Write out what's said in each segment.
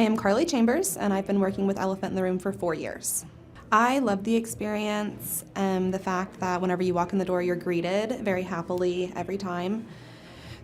am Carly Chambers, and I've been working with Elephant in the Room for 4 years. I love the experience and the fact that whenever you walk in the door, you're greeted very happily every time.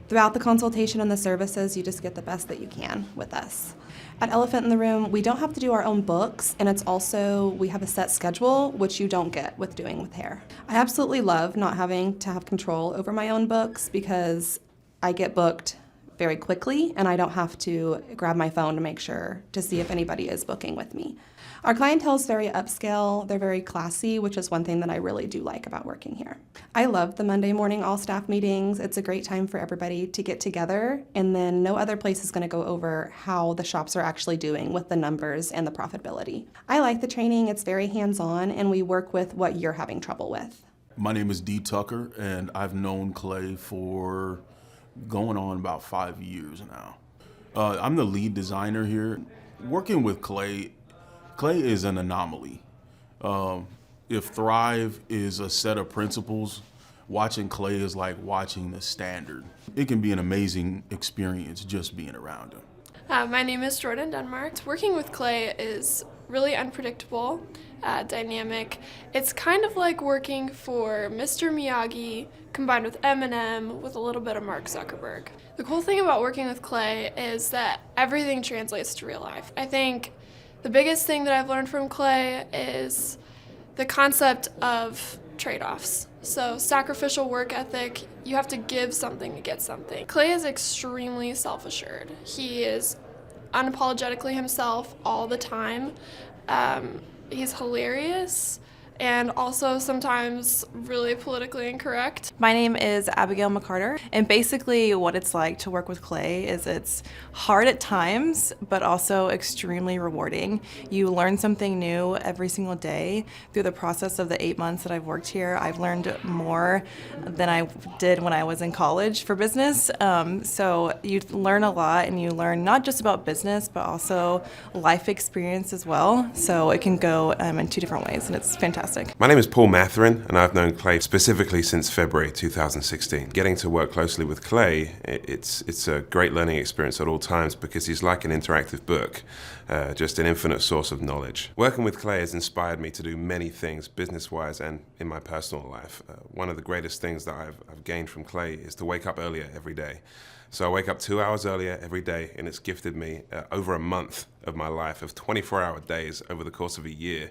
Throughout the consultation and the services, you just get the best that you can with us. At Elephant in the Room, we don't have to do our own books, and it's also, we have a set schedule, which you don't get with doing with hair. I absolutely love not having to have control over my own books because I get booked very quickly, and I don't have to grab my phone to make sure to see if anybody is booking with me. Our clientele is very upscale, they're very classy, which is one thing that I really do like about working here. I love the Monday morning all-staff meetings. It's a great time for everybody to get together, and then no other place is going to go over how the shops are actually doing with the numbers and the profitability. I like the training, it's very hands-on, and we work with what you're having trouble with. My name is Dee Tucker, and I've known Clay for going on about 5 years now. I'm the lead designer here. Working with Clay is an anomaly. If Thrive is a set of principles, watching Clay is like watching the standard. It can be an amazing experience just being around him. My name is Jordan Denmark. Working with Clay is really unpredictable, dynamic. It's kind of like working for Mr. Miyagi combined with Eminem with a little bit of Mark Zuckerberg. The cool thing about working with Clay is that everything translates to real life. I think the biggest thing that I've learned from Clay is the concept of trade-offs. So sacrificial work ethic, you have to give something to get something. Clay is extremely self-assured. He is unapologetically himself all the time. He's hilarious and also sometimes really politically incorrect. My name is Abigail McCarter, and basically what it's like to work with Clay is it's hard at times, but also extremely rewarding. You learn something new every single day. Through the process of the 8 months that I've worked here, I've learned more than I did when I was in college for business. So you learn a lot, and you learn not just about business, but also life experience as well. So it can go in 2 different ways, and it's fantastic. My name is Paul Matherin, and I've known Clay specifically since February 2016. Getting to work closely with Clay, it's a great learning experience at all times because he's like an interactive book, just an infinite source of knowledge. Working with Clay has inspired me to do many things business-wise and in my personal life. One of the greatest things that I've gained from Clay is to wake up earlier every day. So I wake up 2 hours earlier every day, and it's gifted me over a month of my life of 24-hour days over the course of a year.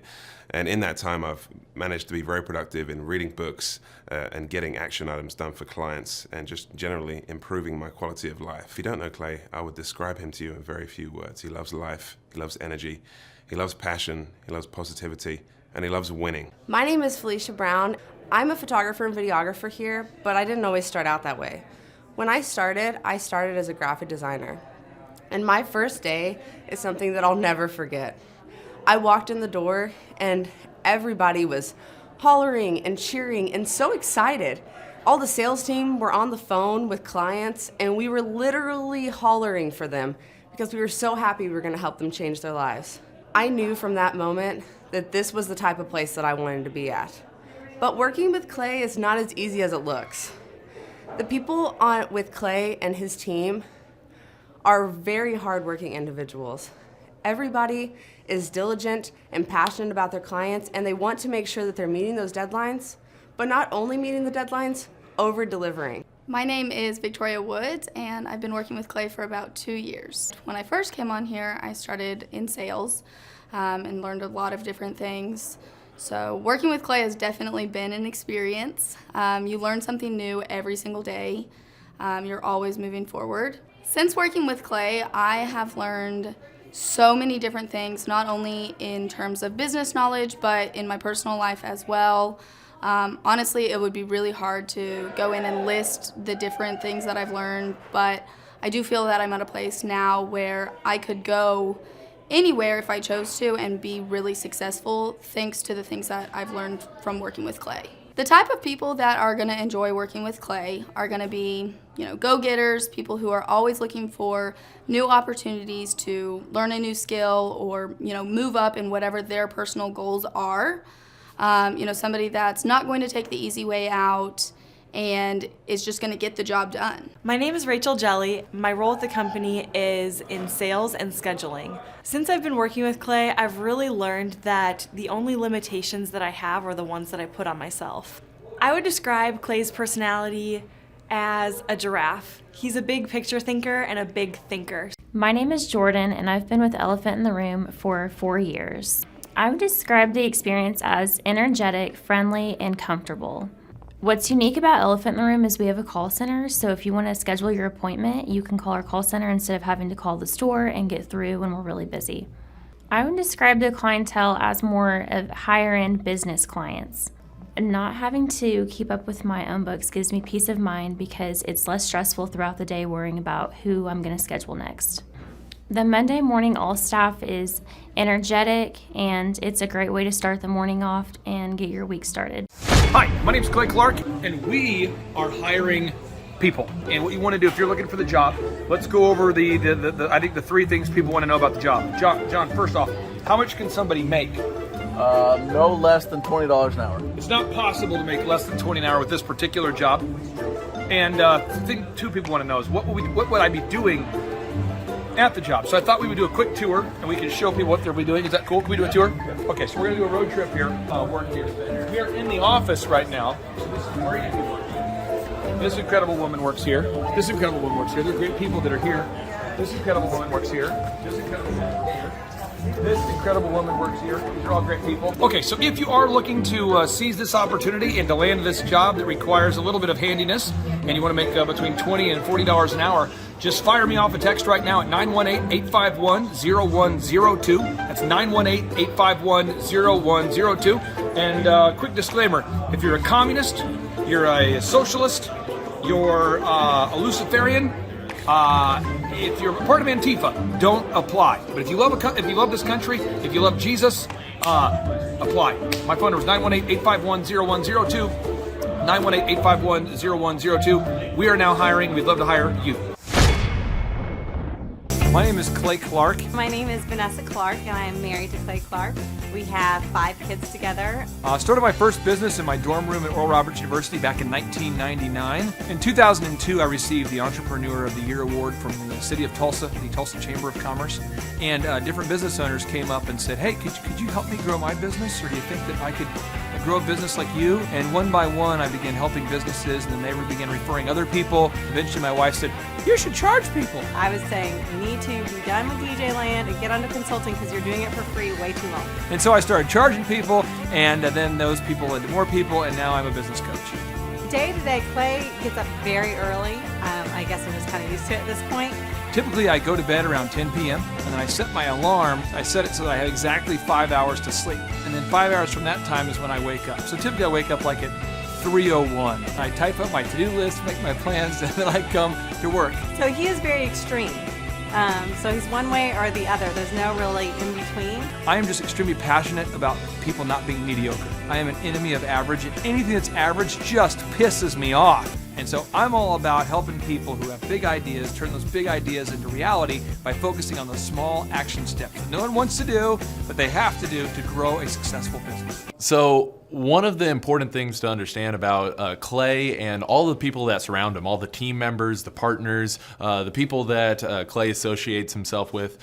And in that time, I've managed to be very productive in reading books and getting action items done for clients and just generally improving my quality of life. If you don't know Clay, I would describe him to you in very few words. He loves life, he loves energy, he loves passion, he loves positivity, and he loves winning. My name is Felicia Brown. I'm a photographer and videographer here, but I didn't always start out that way. When I started as a graphic designer. And my first day is something that I'll never forget. I walked in the door and everybody was hollering and cheering and so excited. All the sales team were on the phone with clients and we were literally hollering for them because we were so happy we were going to help them change their lives. I knew from that moment that this was the type of place that I wanted to be at. But working with Clay is not as easy as it looks. The people with Clay and his team are very hardworking individuals. Everybody is diligent and passionate about their clients, and they want to make sure that they're meeting those deadlines, but not only meeting the deadlines, over-delivering. My name is Victoria Woods, and I've been working with Clay for about 2 years. When I first came on here, I started in sales and learned a lot of different things. So working with Clay has definitely been an experience. You learn something new every single day. You're always moving forward. Since working with Clay, I have learned so many different things, not only in terms of business knowledge, but in my personal life as well. Honestly, it would be really hard to go in and list the different things that I've learned, but I do feel that I'm at a place now where I could go anywhere if I chose to and be really successful thanks to the things that I've learned from working with Clay. The type of people that are going to enjoy working with Clay are going to be, go-getters, people who are always looking for new opportunities to learn a new skill or, move up in whatever their personal goals are. Somebody that's not going to take the easy way out and is just going to get the job done. My name is Rachel Jelly. My role at the company is in sales and scheduling. Since I've been working with Clay, I've really learned that the only limitations that I have are the ones that I put on myself. I would describe Clay's personality as a giraffe. He's a big picture thinker and a big thinker. My name is Jordan, and I've been with Elephant in the Room for 4 years. I would describe the experience as energetic, friendly, and comfortable. What's unique about Elephant in the Room is we have a call center, so if you want to schedule your appointment, you can call our call center instead of having to call the store and get through when we're really busy. I would describe the clientele as more of higher-end business clients. Not having to keep up with my own books gives me peace of mind because it's less stressful throughout the day worrying about who I'm going to schedule next. The Monday morning all staff is energetic, and it's a great way to start the morning off and get your week started. Hi, my name's Clay Clark, and we are hiring people. And what you want to do if you're looking for the job, let's go over I think the 3 things people want to know about the job. John, first off, how much can somebody make? No less than $20 an hour. It's not possible to make less than 20 an hour with this particular job. And the thing 2 people want to know is what would I be doing at the job? So I thought we would do a quick tour and we can show people what they'll be doing. Is that cool? Can we do a tour? Okay, so we're gonna do a road trip here. Work here. We are in the office right now. So this is where you can work. This incredible woman works here. This incredible woman works here. They're great people that are here. This incredible woman works here. This incredible woman works here. This incredible woman works here. These are all great people. Okay, so if you are looking to seize this opportunity and to land this job that requires a little bit of handiness, and you want to make between $20 and $40 an hour, just fire me off a text right now at 918-851-0102. That's 918-851-0102. And quick disclaimer, if you're a communist, you're a socialist, you're a Luciferian, if you're part of Antifa, don't apply. But if you love this country, if you love Jesus, apply. My phone number is 918-851-0102. 918-851-0102. We are now hiring. We'd love to hire you. My name is Clay Clark. My name is Vanessa Clark, and I am married to Clay Clark. We have 5 kids together. I started my first business in my dorm room at Oral Roberts University back in 1999. In 2002, I received the Entrepreneur of the Year award from the city of Tulsa, the Tulsa Chamber of Commerce. And different business owners came up and said, hey, could you help me grow my business? Or do you think that I could grow a business like you? And one by one, I began helping businesses, and then they began referring other people. Eventually, my wife said, you should charge people. I was saying, you need to be done with DJ Land and get onto consulting because you're doing it for free way too long. And so I started charging people, and then those people led to more people, and now I'm a business coach. Day to day, Clay gets up very early. I guess I'm just kind of used to it at this point. Typically, I go to bed around 10 p.m., and then I set my alarm. I set it so that I have exactly 5 hours to sleep. And then 5 hours from that time is when I wake up. So typically, I wake up like at 3:01. I type up my to-do list, make my plans, and then I come to work. So he is very extreme. So he's one way or the other. There's no really in between. I am just extremely passionate about people not being mediocre. I am an enemy of average, and anything that's average just pisses me off. And so I'm all about helping people who have big ideas turn those big ideas into reality by focusing on those small action steps that no one wants to do, but they have to do to grow a successful business. So one of the important things to understand about Clay and all the people that surround him, all the team members, the partners, the people that Clay associates himself with,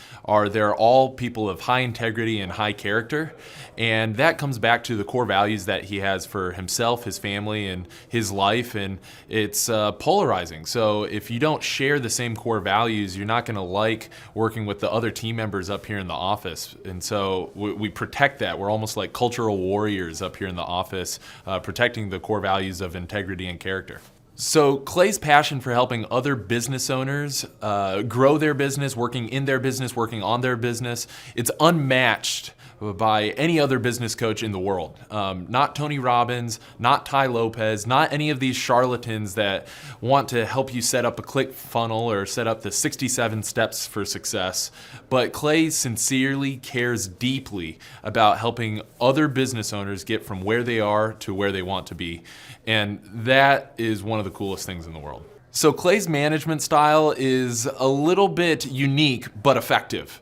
they're all people of high integrity and high character. And that comes back to the core values that he has for himself, his family, and his life. And it's polarizing. So if you don't share the same core values, you're not going to like working with the other team members up here in the office. And so we protect that. We're almost like cultural warriors up here in the office, protecting the core values of integrity and character. So Clay's passion for helping other business owners grow their business, working in their business, working on their business, it's unmatched by any other business coach in the world. Not Tony Robbins, not Ty Lopez, not any of these charlatans that want to help you set up a click funnel or set up the 67 steps for success. But Clay sincerely cares deeply about helping other business owners get from where they are to where they want to be. And that is one of the coolest things in the world. So Clay's management style is a little bit unique but effective.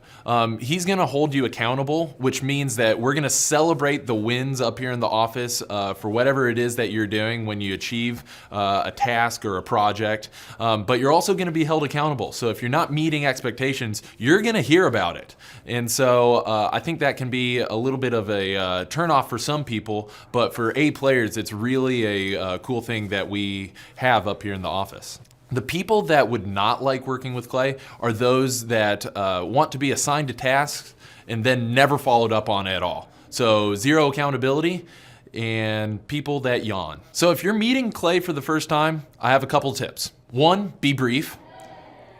He's gonna hold you accountable, which means that we're gonna celebrate the wins up here in the office for whatever it is that you're doing when you achieve a task or a project. But you're also gonna be held accountable. So if you're not meeting expectations, you're gonna hear about it. And so I think that can be a little bit of a turnoff for some people, but for A players, it's really a cool thing that we have up here in the office. The people that would not like working with Clay are those that want to be assigned to tasks and then never followed up on at all. So zero accountability, and people that yawn. So if you're meeting Clay for the first time, I have a couple tips. 1, be brief.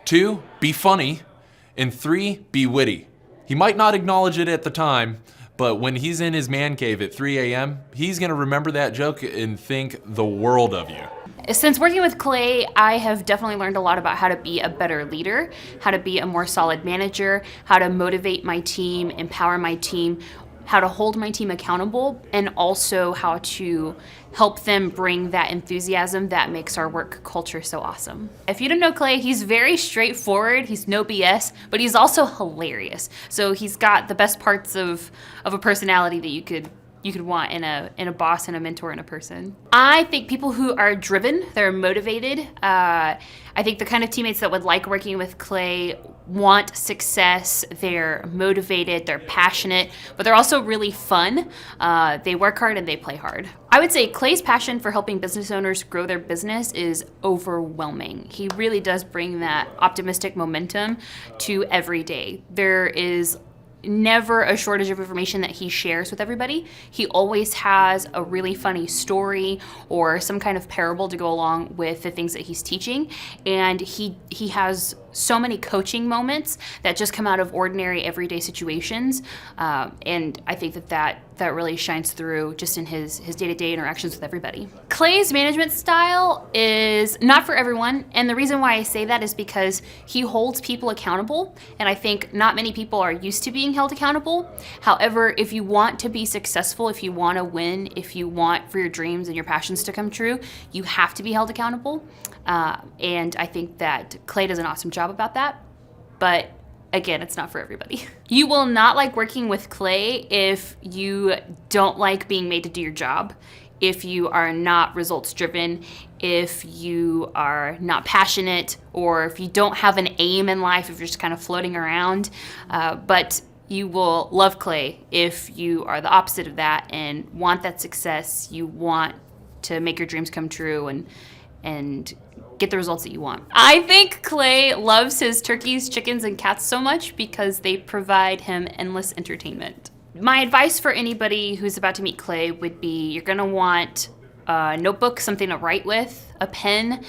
2, be funny. And 3, be witty. He might not acknowledge it at the time, but when he's in his man cave at 3 a.m., he's gonna remember that joke and think the world of you. Since working with Clay, I have definitely learned a lot about how to be a better leader, how to be a more solid manager, how to motivate my team, empower my team, how to hold my team accountable, and also how to help them bring that enthusiasm that makes our work culture so awesome. If you don't know Clay, he's very straightforward, he's no BS, but he's also hilarious. So he's got the best parts of a personality that you could want in a boss and a mentor and a person. I think people who are driven, they're motivated. I think the kind of teammates that would like working with Clay want success, they're motivated, they're passionate, but they're also really fun. They work hard and they play hard. I would say Clay's passion for helping business owners grow their business is overwhelming. He really does bring that optimistic momentum to every day. There is never a shortage of information that he shares with everybody. He always has a really funny story or some kind of parable to go along with the things that he's teaching. And he has so many coaching moments that just come out of ordinary everyday situations. And I think that really shines through just in his day-to-day interactions with everybody. Clay's management style is not for everyone. And the reason why I say that is because he holds people accountable. And I think not many people are used to being held accountable. However, if you want to be successful, if you want to win, if you want for your dreams and your passions to come true, you have to be held accountable. And I think that Clay does an awesome job about that. But again, it's not for everybody. You will not like working with Clay if you don't like being made to do your job, if you are not results driven, if you are not passionate, or if you don't have an aim in life, if you're just kind of floating around. But you will love Clay if you are the opposite of that and want that success. You want to make your dreams come true and get the results that you want. I think Clay loves his turkeys, chickens, and cats so much because they provide him endless entertainment. My advice for anybody who's about to meet Clay would be you're gonna want a notebook, something to write with, a pen,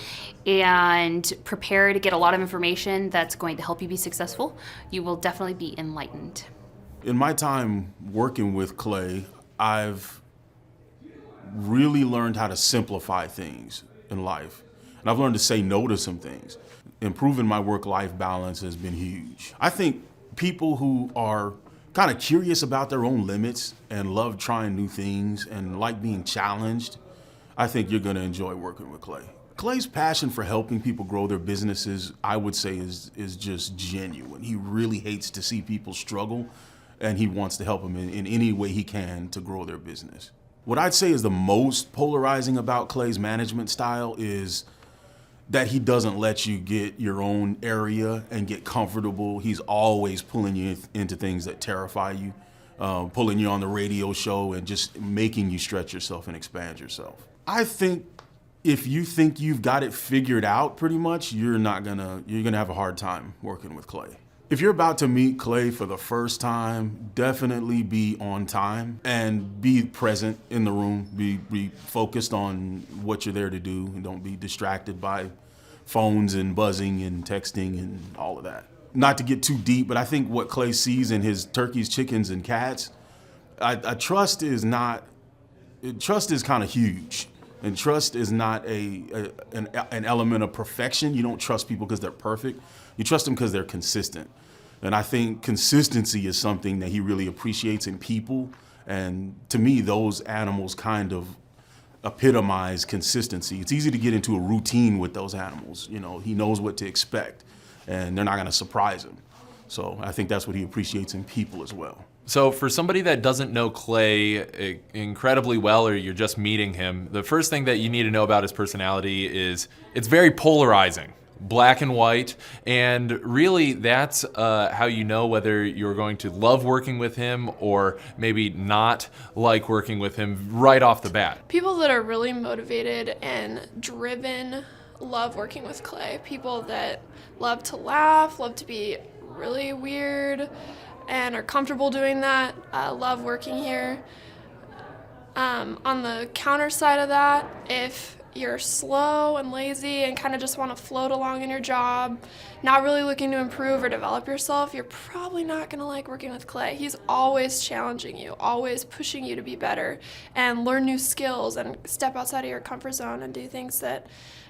and prepare to get a lot of information that's going to help you be successful. You will definitely be enlightened. In my time working with Clay, I've really learned how to simplify things in life. And I've learned to say no to some things. Improving my work-life balance has been huge. I think people who are kind of curious about their own limits and love trying new things and like being challenged, I think you're gonna enjoy working with Clay. Clay's passion for helping people grow their businesses, I would say, is just genuine. He really hates to see people struggle, and he wants to help them in any way he can to grow their business. What I'd say is the most polarizing about Clay's management style is that he doesn't let you get your own area and get comfortable. He's always pulling you into things that terrify you, pulling you on the radio show and just making you stretch yourself and expand yourself. I think if you think you've got it figured out pretty much, you're gonna have a hard time working with Clay. If you're about to meet Clay for the first time, definitely be on time and be present in the room. Be focused on what you're there to do, and don't be distracted by phones and buzzing and texting and all of that. Not to get too deep, but I think what Clay sees in his turkeys, chickens, and cats, trust is kind of huge. And trust is not an element of perfection. You don't trust people because they're perfect. You trust them because they're consistent. And I think consistency is something that he really appreciates in people. And to me, those animals kind of epitomize consistency. It's easy to get into a routine with those animals. You know, he knows what to expect, and they're not going to surprise him. So I think that's what he appreciates in people as well. So for somebody that doesn't know Clay incredibly well, or you're just meeting him, the first thing that you need to know about his personality is it's very polarizing. Black and white, and really that's how you know whether you're going to love working with him or maybe not like working with him right off the bat. People that are really motivated and driven love working with Clay. People that love to laugh, love to be really weird, and are comfortable doing that, love working here. On the counter side of that, if you're slow and lazy and kind of just want to float along in your job, not really looking to improve or develop yourself, you're probably not going to like working with Clay. He's always challenging you, always pushing you to be better and learn new skills and step outside of your comfort zone and do things that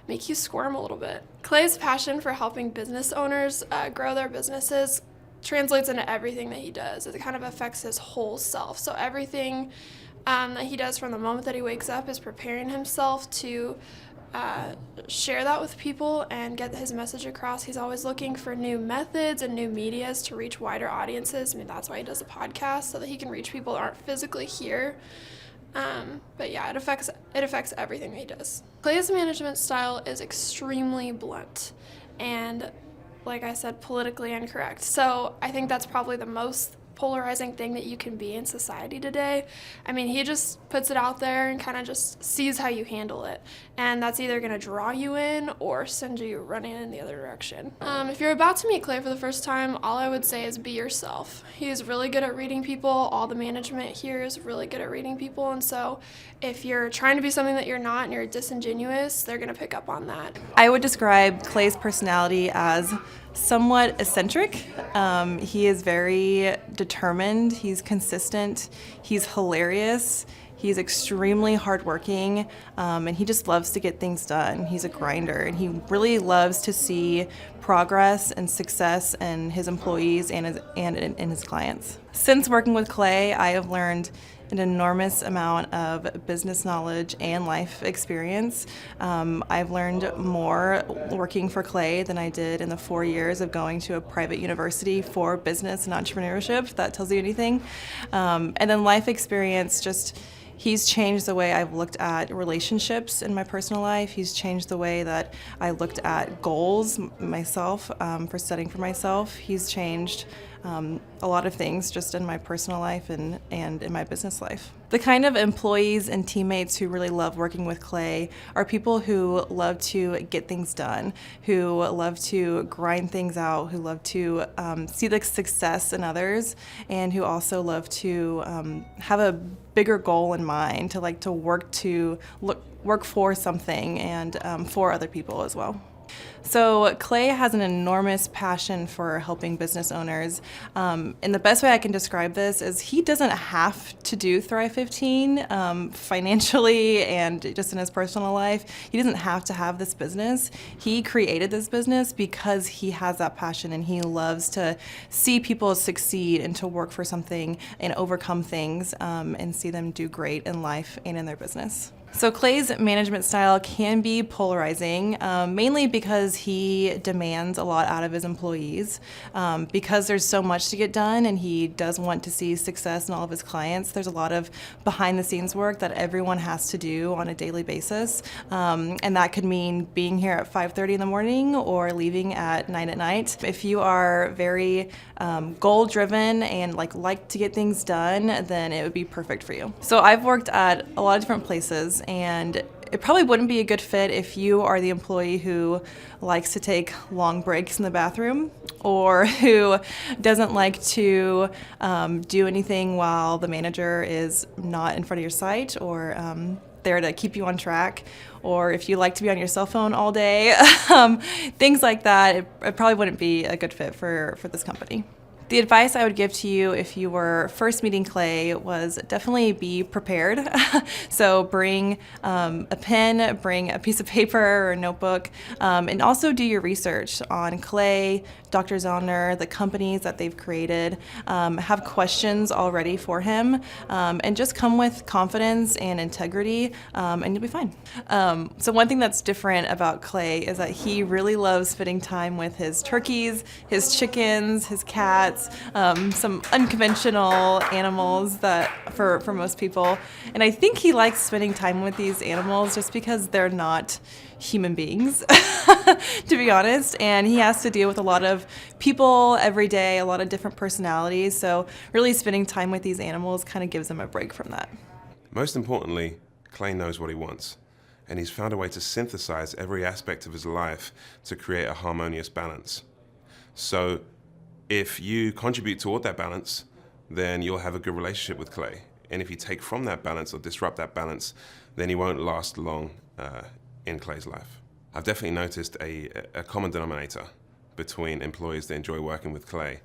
make you squirm a little bit. Clay's passion for helping business owners grow their businesses translates into everything that he does. It kind of affects his whole self. So everything that he does from the moment that he wakes up is preparing himself to share that with people and get his message across. He's always looking for new methods and new medias to reach wider audiences. I mean, that's why he does a podcast, so that he can reach people that aren't physically here. But yeah, it affects everything that he does. Clay's management style is extremely blunt and, like I said, politically incorrect. So I think that's probably the most polarizing thing that you can be in society today. I mean, he just puts it out there and kind of just sees how you handle it. And that's either going to draw you in or send you running in the other direction. If you're about to meet Clay for the first time, all I would say is be yourself. He's really good at reading people. All the management here is really good at reading people. And so if you're trying to be something that you're not and you're disingenuous, they're going to pick up on that. I would describe Clay's personality as somewhat eccentric. He is very determined, he's consistent, he's hilarious, he's extremely hardworking, and he just loves to get things done. He's a grinder, and he really loves to see progress and success in his employees and in his clients. Since working with Clay, I have learned an enormous amount of business knowledge and life experience. I've learned more working for Clay than I did in the 4 years of going to a private university for business and entrepreneurship, if that tells you anything. And then life experience, just he's changed the way I've looked at relationships in my personal life. He's changed the way that I looked at goals myself, for setting for myself. He's changed a lot of things just in my personal life and in my business life. The kind of employees and teammates who really love working with Clay are people who love to get things done, who love to grind things out, who love to see the success in others, and who also love to have a bigger goal in mind, to work for something and for other people as well. So Clay has an enormous passion for helping business owners, and the best way I can describe this is he doesn't have to do Thrive 15 financially and just in his personal life. He doesn't have to have this business. He created this business because he has that passion, and he loves to see people succeed and to work for something and overcome things and see them do great in life and in their business. So Clay's management style can be polarizing, mainly because he demands a lot out of his employees. Because there's so much to get done and he does want to see success in all of his clients, there's a lot of behind-the-scenes work that everyone has to do on a daily basis. And that could mean being here at 5:30 in the morning or leaving at 9 at night. If you are very goal-driven and like to get things done, then it would be perfect for you. So I've worked at a lot of different places, and it probably wouldn't be a good fit if you are the employee who likes to take long breaks in the bathroom, or who doesn't like to do anything while the manager is not in front of your site or there to keep you on track, or if you like to be on your cell phone all day, things like that. It probably wouldn't be a good fit for this company. The advice I would give to you if you were first meeting Clay was definitely be prepared. So bring a pen, bring a piece of paper or a notebook, and also do your research on Clay, Dr. Zellner, the companies that they've created. Have questions already for him, and just come with confidence and integrity, and you'll be fine. So one thing that's different about Clay is that he really loves spending time with his turkeys, his chickens, his cats, some unconventional animals that for most people. And I think he likes spending time with these animals just because they're not human beings, to be honest. And he has to deal with a lot of people every day, a lot of different personalities. So really spending time with these animals kind of gives him a break from that. Most importantly, Clay knows what he wants, and he's found a way to synthesize every aspect of his life to create a harmonious balance. So if you contribute toward that balance, then you'll have a good relationship with Clay. And if you take from that balance or disrupt that balance, then he won't last long in Clay's life. I've definitely noticed a common denominator between employees that enjoy working with Clay.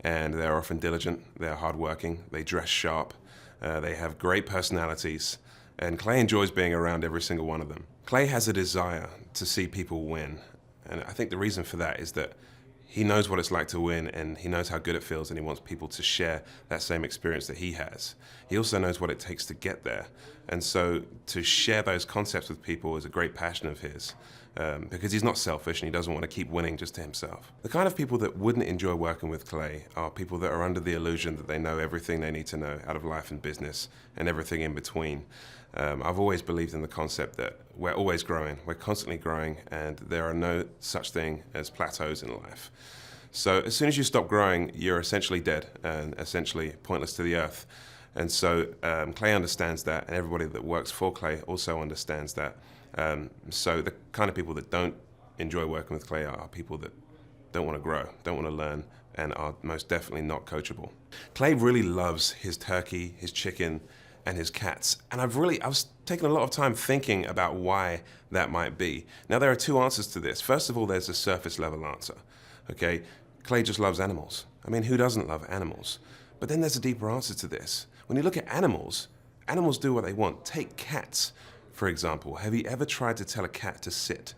And they're often diligent, they're hardworking, they dress sharp, they have great personalities, and Clay enjoys being around every single one of them. Clay has a desire to see people win. And I think the reason for that is that he knows what it's like to win, and he knows how good it feels, and he wants people to share that same experience that he has. He also knows what it takes to get there. And so to share those concepts with people is a great passion of his, because he's not selfish and he doesn't want to keep winning just to himself. The kind of people that wouldn't enjoy working with Clay are people that are under the illusion that they know everything they need to know out of life and business and everything in between. I've always believed in the concept that we're always growing, we're constantly growing, and there are no such thing as plateaus in life. So as soon as you stop growing, you're essentially dead and essentially pointless to the earth. And so Clay understands that, and everybody that works for Clay also understands that. So the kind of people that don't enjoy working with Clay are people that don't want to grow, don't want to learn, and are most definitely not coachable. Clay really loves his turkey, his chicken, and his cats. And I was taking a lot of time thinking about why that might be. Now there are two answers to this. First of all, there's a surface level answer. Okay, Clay just loves animals. I mean, who doesn't love animals? But then there's a deeper answer to this. When you look at animals, animals do what they want. Take cats, for example. Have you ever tried to tell a cat to sit?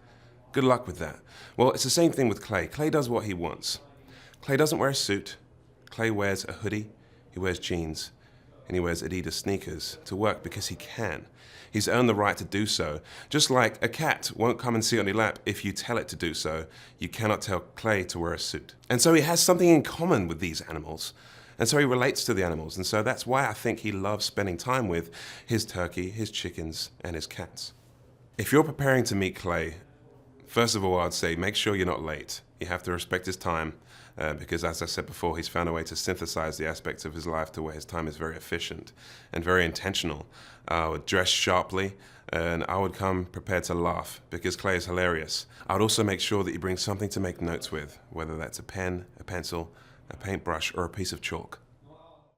Good luck with that. Well, it's the same thing with Clay. Clay does what he wants. Clay doesn't wear a suit. Clay wears a hoodie, he wears jeans, and he wears Adidas sneakers to work because he can. He's earned the right to do so. Just like a cat won't come and sit on your lap if you tell it to do so, you cannot tell Clay to wear a suit. And so he has something in common with these animals. And so he relates to the animals. And so that's why I think he loves spending time with his turkey, his chickens, and his cats. If you're preparing to meet Clay, first of all, I'd say make sure you're not late. You have to respect his time. Because as I said before, he's found a way to synthesize the aspects of his life to where his time is very efficient and very intentional. I would dress sharply, and I would come prepared to laugh because Clay is hilarious. I would also make sure that you bring something to make notes with, whether that's a pen, a pencil, a paintbrush, or a piece of chalk.